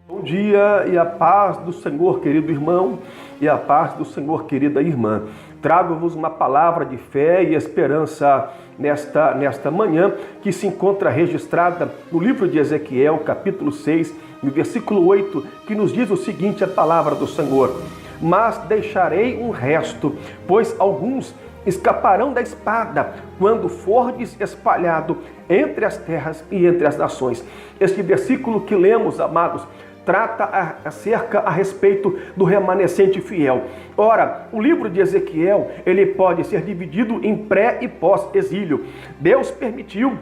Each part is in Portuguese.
Bom dia e a paz do Senhor, querido irmão, e a paz do Senhor, querida irmã. Trago-vos uma palavra de fé e esperança nesta manhã, que se encontra registrada no livro de Ezequiel, capítulo 6, no versículo 8, que nos diz o seguinte, a palavra do Senhor: mas deixarei um resto, pois alguns escaparão da espada quando fordes espalhado entre as terras e entre as nações. Este versículo que lemos, amados, trata acerca a respeito do remanescente fiel. Ora, o livro de Ezequiel, ele pode ser dividido em pré e pós-exílio. Deus permitiu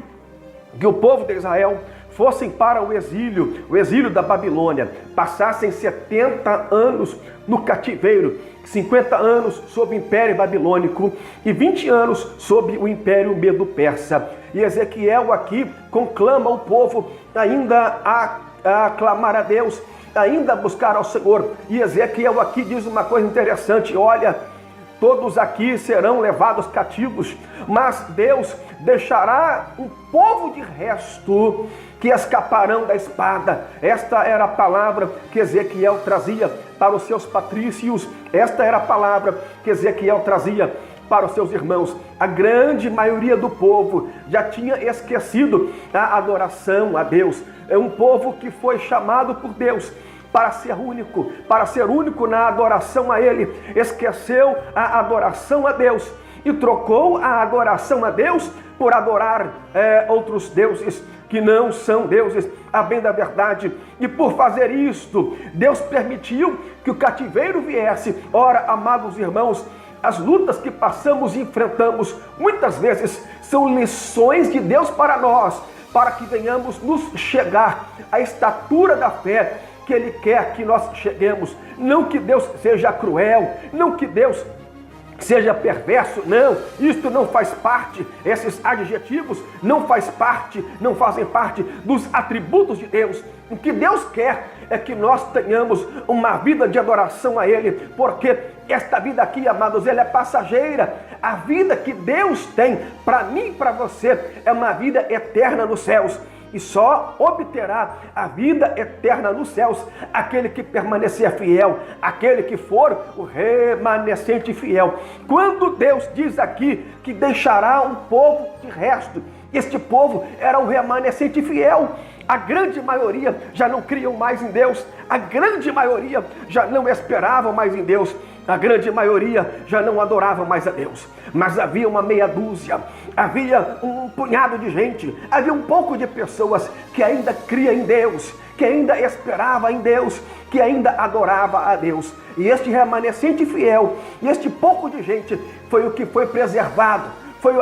que o povo de Israel fossem para o exílio da Babilônia, passassem 70 anos no cativeiro, 50 anos sob o Império Babilônico e 20 anos sob o Império Medo-Persa. E Ezequiel aqui conclama o povo ainda a clamar a Deus, ainda a buscar ao Senhor. E Ezequiel aqui diz uma coisa interessante: olha, todos aqui serão levados cativos, mas Deus deixará um povo de resto que escaparão da espada. Esta era a palavra que Ezequiel trazia para os seus patrícios, esta era a palavra que Ezequiel trazia para os seus irmãos. A grande maioria do povo já tinha esquecido a adoração a Deus. É um povo que foi chamado por Deus para ser único na adoração a Ele. Esqueceu a adoração a Deus e trocou a adoração a Deus por adorar outros deuses que não são deuses, a bem da verdade. E por fazer isto, Deus permitiu que o cativeiro viesse. Ora, amados irmãos, as lutas que passamos e enfrentamos muitas vezes são lições de Deus para nós, para que venhamos nos chegar à estatura da fé que Ele quer que nós cheguemos. Não que Deus seja cruel, não que Deus seja perverso, não, isto não faz parte, esses adjetivos não fazem parte dos atributos de Deus. O que Deus quer é que nós tenhamos uma vida de adoração a Ele, porque esta vida aqui, amados, ela é passageira. A vida que Deus tem para mim e para você é uma vida eterna nos céus. E só obterá a vida eterna nos céus aquele que permanecer fiel, aquele que for o remanescente fiel. Quando Deus diz aqui que deixará um povo de resto, este povo era o remanescente fiel. A grande maioria já não criam mais em Deus, a grande maioria já não esperavam mais em Deus, a grande maioria já não adorava mais a Deus. Mas havia uma meia dúzia, havia um punhado de gente, havia um pouco de pessoas que ainda cria em Deus, que ainda esperava em Deus, que ainda adorava a Deus. E este remanescente fiel, e este pouco de gente foi o que foi preservado, foi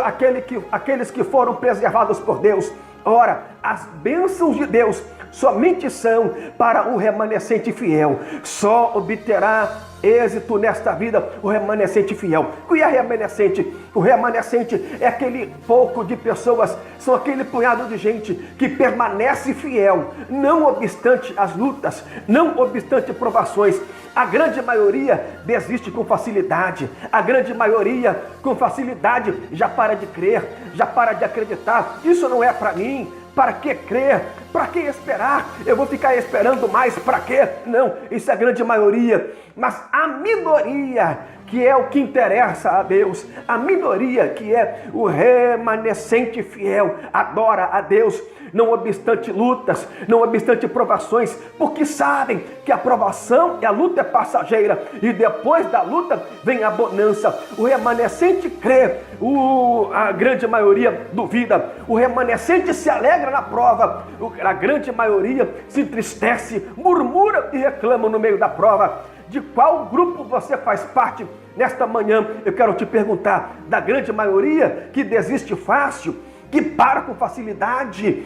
aqueles que foram preservados por Deus. Ora, as bênçãos de Deus somente são para o remanescente fiel. Só obterá êxito nesta vida o remanescente fiel. O que é remanescente? O remanescente é aquele pouco de pessoas, são aquele punhado de gente que permanece fiel, não obstante as lutas, não obstante provações. A grande maioria desiste com facilidade, a grande maioria com facilidade já para de crer, já para de acreditar. Isso não é para mim. Para que crer? Para que esperar? Eu vou ficar esperando mais, para quê? Não, isso é a grande maioria. Mas a minoria, que é o que interessa a Deus, a minoria que é o remanescente fiel, adora a Deus, não obstante lutas, não obstante provações, porque sabem que a provação e a luta é passageira, e depois da luta vem a bonança. O remanescente crê, a grande maioria duvida, o remanescente se alegra na prova, a grande maioria se entristece, murmura e reclama no meio da prova. De qual grupo você faz parte nesta manhã? Eu quero te perguntar: da grande maioria que desiste fácil, que para com facilidade,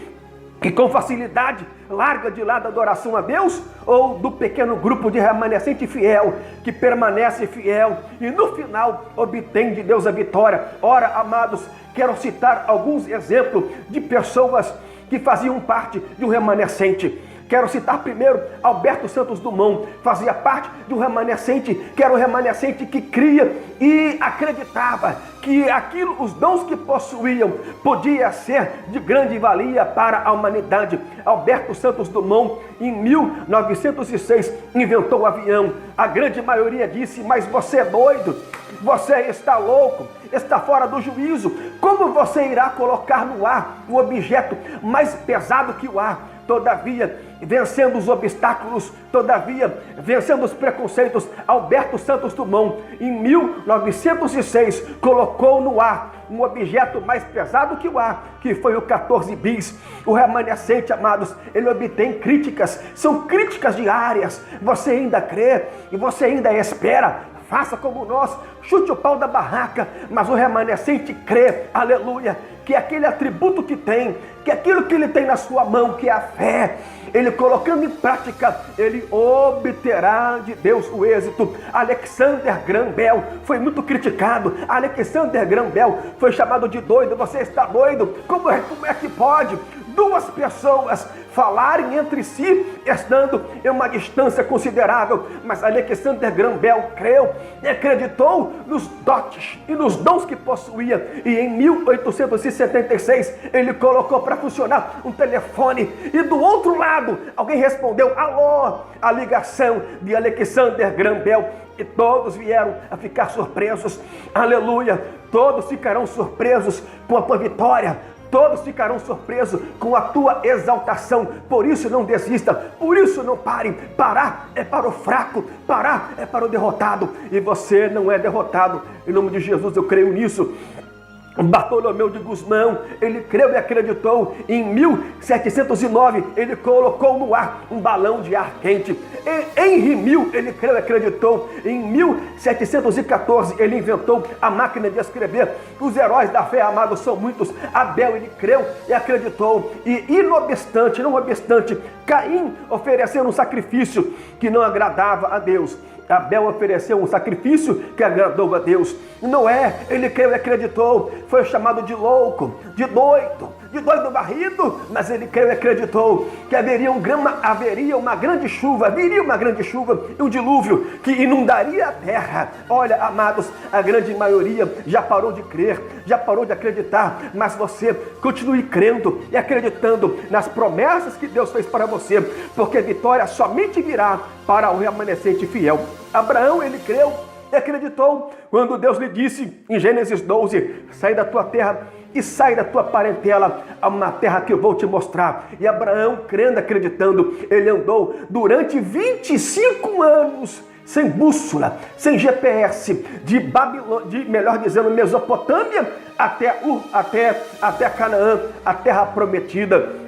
que com facilidade larga de lado a adoração a Deus, ou do pequeno grupo de remanescente fiel, que permanece fiel e no final obtém de Deus a vitória? Ora, amados, quero citar alguns exemplos de pessoas que faziam parte de um remanescente. Quero citar primeiro Alberto Santos Dumont, fazia parte de um remanescente, que era um remanescente que cria e acreditava que aquilo, os dons que possuíam, podia ser de grande valia para a humanidade. Alberto Santos Dumont, em 1906, inventou o avião. A grande maioria disse: mas você é doido, você está louco, está fora do juízo. Como você irá colocar no ar um objeto mais pesado que o ar? Todavia, vencendo os obstáculos, todavia, vencendo os preconceitos, Alberto Santos Dumont, em 1906, colocou no ar um objeto mais pesado que o ar, que foi o 14 bis. O remanescente, amados, ele obtém críticas, são críticas diárias. Você ainda crê e você ainda espera? Faça como nós, chute o pau da barraca, mas o remanescente crê, aleluia, que aquele atributo que tem, que aquilo que ele tem na sua mão, que é a fé, ele colocando em prática, ele obterá de Deus o êxito. Alexander Graham Bell foi muito criticado. Alexander Graham Bell foi chamado de doido. Você está doido? Como é que pode duas pessoas falarem entre si, estando em uma distância considerável? Mas Alexander Graham Bell creu e acreditou nos dotes e nos dons que possuía. E em 1876, ele colocou para funcionar um telefone. E do outro lado, alguém respondeu: alô, a ligação de Alexander Graham Bell. E todos vieram a ficar surpresos. Aleluia! Todos ficarão surpresos com a tua vitória. Todos ficarão surpresos com a tua exaltação. Por isso não desista, por isso não pare. Parar é para o fraco, parar é para o derrotado. E você não é derrotado. Em nome de Jesus eu creio nisso. Bartolomeu de Gusmão, ele creu e acreditou. Em 1709, ele colocou no ar um balão de ar quente. Henri Mill, ele creu e acreditou. Em 1714, ele inventou a máquina de escrever. Os heróis da fé, amados, são muitos. Abel, ele creu e acreditou. E não obstante, Caim ofereceu um sacrifício que não agradava a Deus. Abel ofereceu um sacrifício que agradou a Deus. Noé, ele creu e acreditou, foi chamado de louco, de doido varrido, mas ele creu e acreditou que viria uma grande chuva e um dilúvio que inundaria a terra. Olha, amados, a grande maioria já parou de crer, já parou de acreditar, mas você continue crendo e acreditando nas promessas que Deus fez para você, porque a vitória somente virá para o remanescente fiel. Abraão, ele creu e acreditou quando Deus lhe disse em Gênesis 12: sai da tua terra e sai da tua parentela a uma terra que eu vou te mostrar. E Abraão, crendo, acreditando, ele andou durante 25 anos sem bússola, sem GPS, melhor dizendo, Mesopotâmia até Canaã, a terra prometida.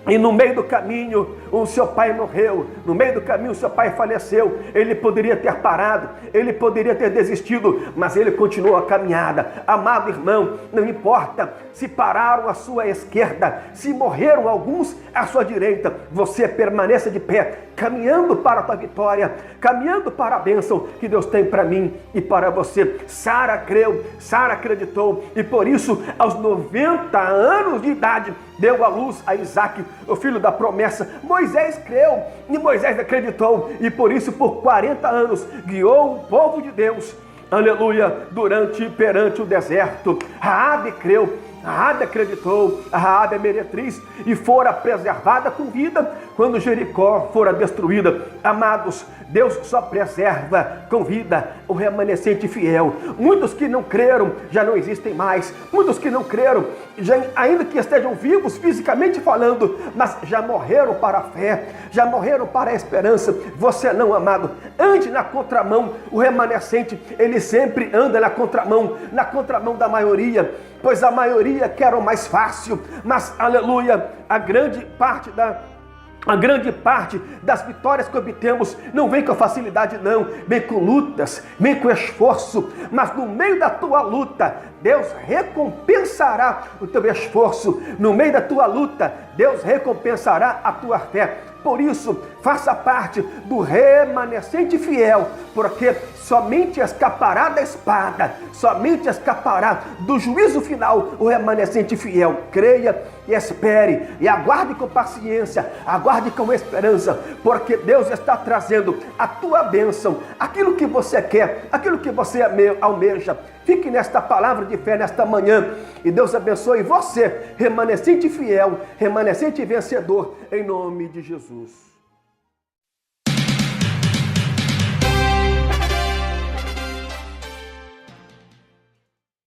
E no meio do caminho, o seu pai morreu. No meio do caminho, o seu pai faleceu. Ele poderia ter parado, ele poderia ter desistido, mas ele continuou a caminhada. Amado irmão, não importa se pararam à sua esquerda, se morreram alguns à sua direita, você permaneça de pé, caminhando para a tua vitória, caminhando para a bênção que Deus tem para mim e para você. Sara creu, Sara acreditou, e por isso, aos 90 anos de idade, deu à luz a Isaque, o filho da promessa. Moisés creu e Moisés acreditou, e por isso por 40 anos guiou o povo de Deus, aleluia, perante o deserto. Raabe creu, Raabe acreditou, a Raabe é meretriz e fora preservada com vida quando Jericó fora destruída. Amados, Deus só preserva com vida o remanescente fiel. Muitos que não creram já não existem mais. Muitos que não creram, ainda que estejam vivos fisicamente falando, mas já morreram para a fé, já morreram para a esperança. Você não, amado, ande na contramão. O remanescente, ele sempre anda na contramão da maioria, pois a maioria quer o mais fácil. Mas, aleluia, a grande parte das vitórias que obtemos não vem com facilidade não, vem com lutas, vem com esforço, mas no meio da tua luta, Deus recompensará o teu esforço. No meio da tua luta, Deus recompensará a tua fé. Por isso, faça parte do remanescente fiel, porque somente escapará da espada, somente escapará do juízo final o remanescente fiel. Creia e espere e aguarde com paciência, aguarde com esperança, porque Deus está trazendo a tua bênção, aquilo que você quer, aquilo que você almeja. Fique nesta palavra de fé nesta manhã e Deus abençoe você, remanescente fiel, remanescente vencedor, em nome de Jesus.